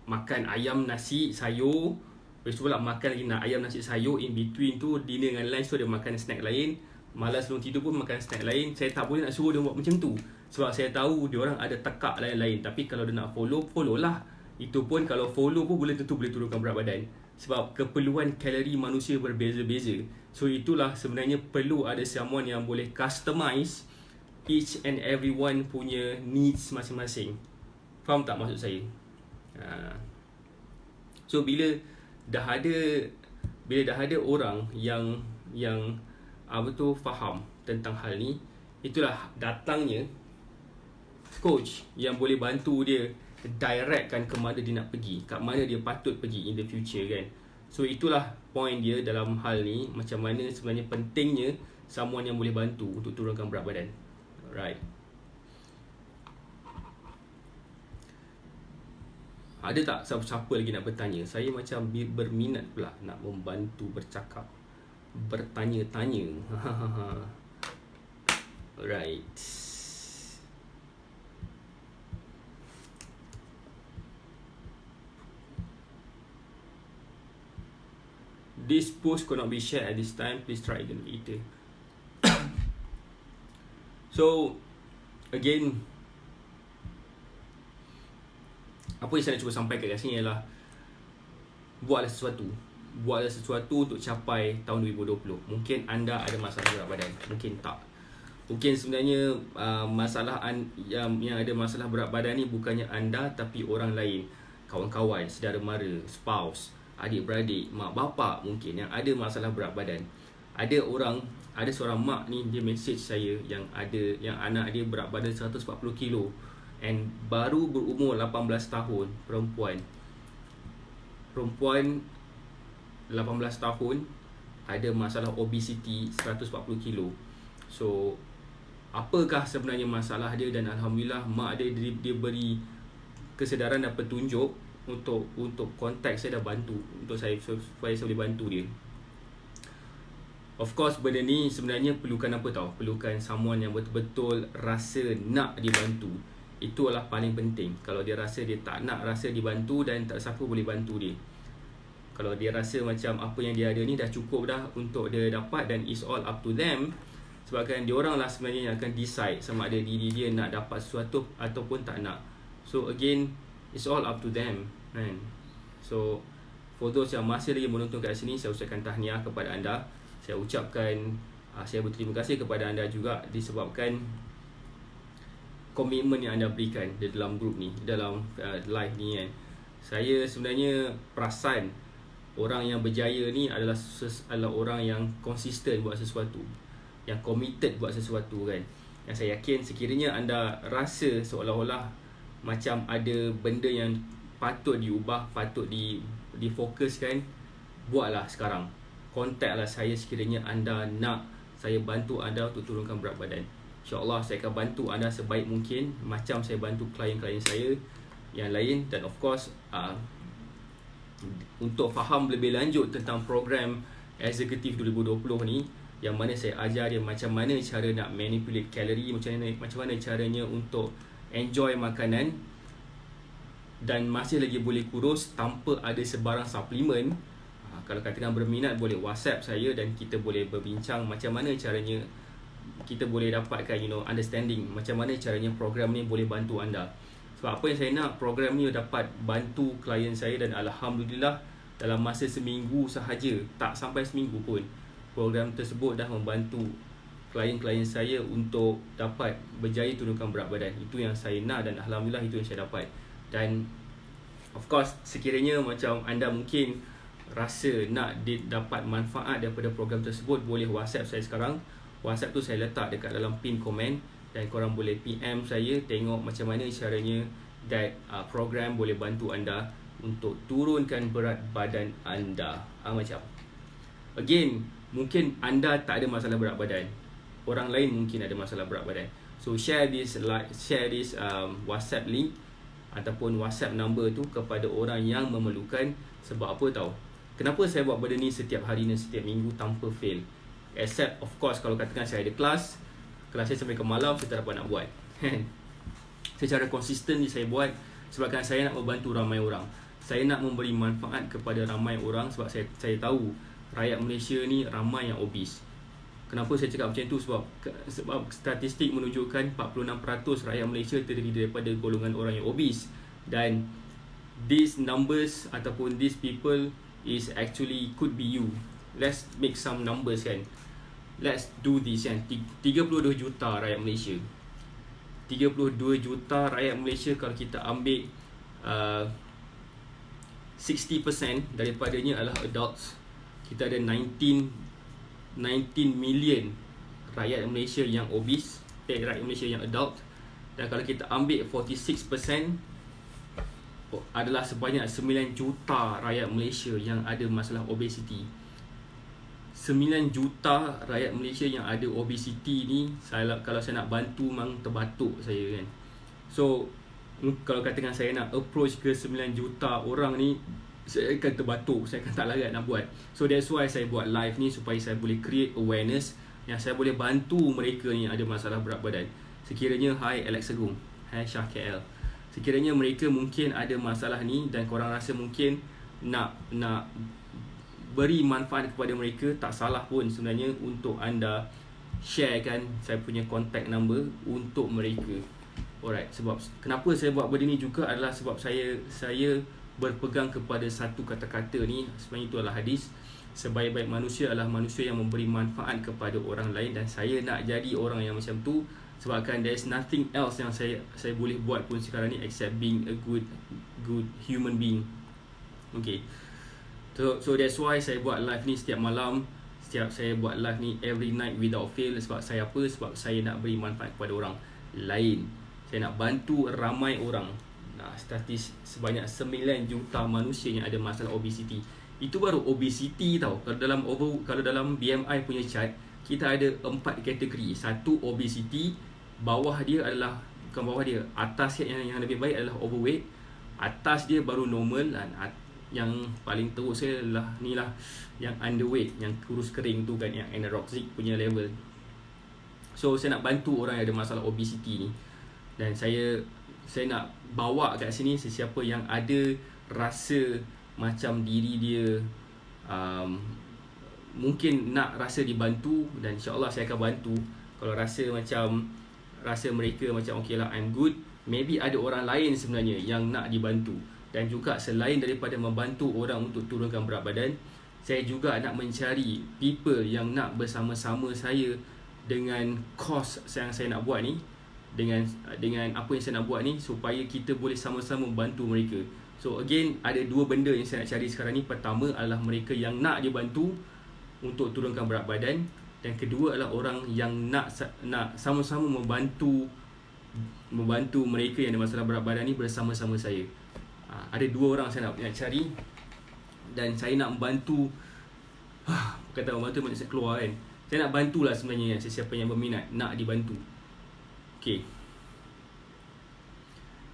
makan ayam, nasi, sayur. Lepas tu pula makan lagi ayam, nasi, sayur. In between tu dinner dengan lunch tu ada makan snack lain. Malas sebelum tidur pun makan snack lain. Saya tak boleh nak suruh dia buat macam tu, sebab saya tahu diorang ada tekak lain-lain. Tapi kalau dia nak follow lah. Itu pun kalau follow pun boleh turunkan berat badan. Sebab keperluan kalori manusia berbeza-beza. So itulah sebenarnya perlu ada someone yang boleh customize each and everyone punya needs masing-masing. Faham tak maksud saya? So bila dah ada orang yang faham tentang hal ni, itulah datangnya coach yang boleh bantu dia directkan ke mana dia nak pergi, kat mana dia patut pergi in the future kan. So itulah point dia dalam hal ni, macam mana sebenarnya pentingnya someone yang boleh bantu untuk turunkan berat badan. Alright. Ada tak siapa lagi nak bertanya? Saya macam berminat pula nak membantu bercakap, bertanya-tanya. Alright. This post could not be shared at this time. Please try again later. So, again, apa yang saya nak cuba sampaikan kat sini ialah buatlah sesuatu untuk capai tahun 2020. Mungkin anda ada masalah berat badan, mungkin tak. Mungkin sebenarnya masalah yang ada masalah berat badan ni bukannya anda tapi orang lain, kawan-kawan, saudara mara, spouse, adik-beradik, mak bapak mungkin yang ada masalah berat badan. Ada seorang mak ni, dia message saya yang anak dia berat badan 140 kilo and baru berumur 18 tahun, perempuan 18 tahun ada masalah obesity 140 kilo. So apakah sebenarnya masalah dia? Dan alhamdulillah mak dia beri kesedaran dan petunjuk untuk kontak saya, dah bantu untuk saya supaya saya boleh bantu dia. Of course benda ni sebenarnya perlukan apa tau? Perlukan someone yang betul-betul rasa nak dibantu. Itu adalah paling penting. Kalau dia rasa dia tak nak rasa dibantu, dan tak siapa boleh bantu dia. Kalau dia rasa macam apa yang dia ada ni dah cukup dah untuk dia dapat, dan it's all up to them. Sebabkan dia orang lah sebenarnya yang akan decide sama ada diri dia nak dapat sesuatu ataupun tak nak. So again, it's all up to them kan. So for those yang masih lagi menonton kat sini, saya ucapkan tahniah kepada anda. Saya ucapkan saya berterima kasih kepada anda juga disebabkan komitmen yang anda berikan di dalam grup ni, dalam live ni kan. Saya sebenarnya perasan orang yang berjaya ni adalah orang yang konsisten buat sesuatu, yang committed buat sesuatu kan. Yang saya yakin sekiranya anda rasa seolah-olah macam ada benda yang patut diubah, patut difokuskan, buatlah sekarang. Kontaklah saya sekiranya anda nak saya bantu anda untuk turunkan berat badan. InsyaAllah saya akan bantu anda sebaik mungkin, macam saya bantu klien-klien saya yang lain. Dan of course untuk faham lebih lanjut tentang program Executive 2020 ni, yang mana saya ajar dia macam mana cara nak manipulate kalori, macam mana caranya untuk enjoy makanan dan masih lagi boleh kurus tanpa ada sebarang suplemen. Kalau katakan berminat, boleh WhatsApp saya dan kita boleh berbincang macam mana caranya kita boleh dapatkan understanding macam mana caranya program ni boleh bantu anda. Sebab apa yang saya nak, program ni dapat bantu klien saya, dan alhamdulillah dalam masa seminggu sahaja, tak sampai seminggu pun, program tersebut dah membantu klien-klien saya untuk dapat berjaya turunkan berat badan. Itu yang saya nak dan alhamdulillah itu yang saya dapat. Dan of course sekiranya macam anda mungkin rasa nak dapat manfaat daripada program tersebut, boleh WhatsApp saya sekarang. WhatsApp tu saya letak dekat dalam pin komen, dan korang boleh PM saya, tengok macam mana caranya that program boleh bantu anda untuk turunkan berat badan anda. Macam again, mungkin anda tak ada masalah berat badan, orang lain mungkin ada masalah berat badan. So share this WhatsApp link ataupun WhatsApp number tu kepada orang yang memerlukan. Sebab apa tahu? Kenapa saya buat benda ni setiap hari dan setiap minggu tanpa fail? Except of course kalau katakan saya ada kelas saya sampai ke malam, saya tak dapat nak buat. Secara konsisten saya buat sebabkan saya nak membantu ramai orang. Saya nak memberi manfaat kepada ramai orang sebab saya tahu rakyat Malaysia ni ramai yang obes. Kenapa saya cakap macam tu? Sebab statistik menunjukkan 46% rakyat Malaysia terdiri daripada golongan orang yang obes, dan these numbers ataupun these people is actually could be you. Let's make some numbers kan. Let's do this kan. 32 juta rakyat Malaysia. 32 juta rakyat Malaysia, kalau kita ambil 60% daripadanya adalah adults. Kita ada 19 million rakyat Malaysia yang obese, rakyat Malaysia yang adult. Dan kalau kita ambil 46% adalah sebanyak 9 juta rakyat Malaysia yang ada masalah obesity. 9 juta rakyat Malaysia yang ada obesity ni, kalau saya nak bantu memang terbatuk saya kan. So kalau katakan saya nak approach ke 9 juta orang ni, saya akan terbatuk, saya akan tak larat nak buat. So that's why saya buat live ni, supaya saya boleh create awareness, yang saya boleh bantu mereka yang ada masalah berat badan. Sekiranya hai Alex Agung, hai Syah KL, sekiranya mereka mungkin ada masalah ni dan korang rasa mungkin nak beri manfaat kepada mereka, tak salah pun sebenarnya untuk anda sharekan saya punya contact number untuk mereka. Alright, sebab kenapa saya buat benda ni juga adalah sebab saya berpegang kepada satu kata-kata ni, sebenarnya itu adalah hadis. Sebaik-baik manusia adalah manusia yang memberi manfaat kepada orang lain, dan saya nak jadi orang yang macam tu, sebabkan there is nothing else yang saya boleh buat pun sekarang ni except being a good human being. Okay, so that's why saya buat live ni setiap malam. Saya buat live ni every night without fail. Sebab saya apa? Sebab saya nak beri manfaat kepada orang lain. Saya nak bantu ramai orang. Statis sebanyak 9 juta manusia yang ada masalah obesity. Itu baru obesity tau. Kalau dalam BMI punya chart, kita ada 4 kategori. Satu obesity, bawah dia adalah, bukan bawah dia, atas yang lebih baik adalah overweight. Atas dia baru normal, dan yang paling teruk saya adalah ni lah, yang underweight, yang kurus kering tu kan, yang anorexic punya level. So saya nak bantu orang yang ada masalah obesity ni, dan saya nak bawa kat sini sesiapa yang ada rasa macam diri dia mungkin nak rasa dibantu, dan insyaAllah saya akan bantu. Kalau rasa mereka macam okay lah, I'm good, maybe ada orang lain sebenarnya yang nak dibantu. Dan juga selain daripada membantu orang untuk turunkan berat badan, saya juga nak mencari people yang nak bersama-sama saya dengan course yang saya nak buat ni, dengan apa yang saya nak buat ni, supaya kita boleh sama-sama membantu mereka. So again, ada dua benda yang saya nak cari sekarang ni. Pertama adalah mereka yang nak dibantu untuk turunkan berat badan, dan kedua adalah orang yang nak sama-sama membantu mereka yang ada masalah berat badan ni bersama-sama saya. Ada dua orang saya nak cari, dan saya nak membantu. Kata membantu macam saya keluar kan. Saya nak bantulah sebenarnya sesiapa yang berminat nak dibantu. Okay,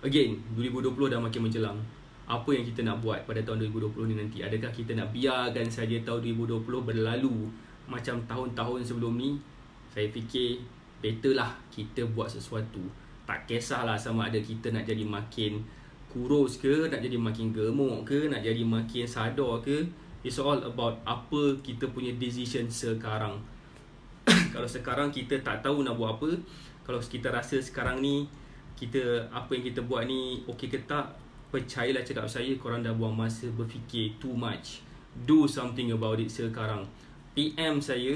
again, 2020 dah makin menjelang. Apa yang kita nak buat pada tahun 2020 ni nanti? Adakah kita nak biarkan saja tahun 2020 berlalu macam tahun-tahun sebelum ni? Saya fikir better lah kita buat sesuatu. Tak kisahlah sama ada kita nak jadi makin kurus ke, nak jadi makin gemuk ke, nak jadi makin sadar ke. It's all about apa kita punya decision sekarang. Kalau sekarang kita tak tahu nak buat apa, kalau kita rasa sekarang ni apa yang kita buat ni okey ke tak, percayalah cakap saya, korang dah buang masa berfikir too much. Do something about it sekarang. PM saya,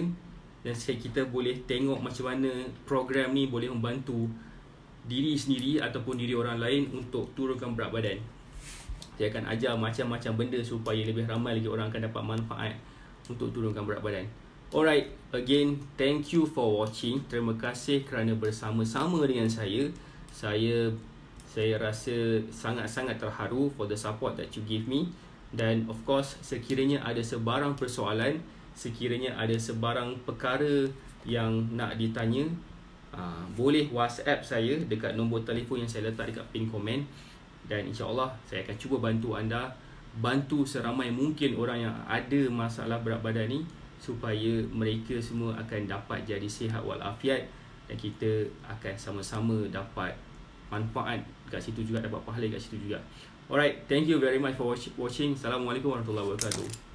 dan kita boleh tengok macam mana program ni boleh membantu diri sendiri ataupun diri orang lain untuk turunkan berat badan. Saya akan ajar macam-macam benda supaya lebih ramai lagi orang akan dapat manfaat untuk turunkan berat badan. Alright, again, thank you for watching. Terima kasih kerana bersama-sama dengan saya. Saya rasa sangat-sangat terharu for the support that you give me. Dan of course, sekiranya ada sebarang persoalan, sekiranya ada sebarang perkara yang nak ditanya, boleh WhatsApp saya dekat nombor telefon yang saya letak dekat pin komen. Dan insyaAllah saya akan cuba bantu anda, bantu seramai mungkin orang yang ada masalah berat badan ni, supaya mereka semua akan dapat jadi sihat walafiat, dan kita akan sama-sama dapat manfaat kat situ juga, dapat pahala kat situ juga. Alright, thank you very much for watching. Assalamualaikum warahmatullahi wabarakatuh.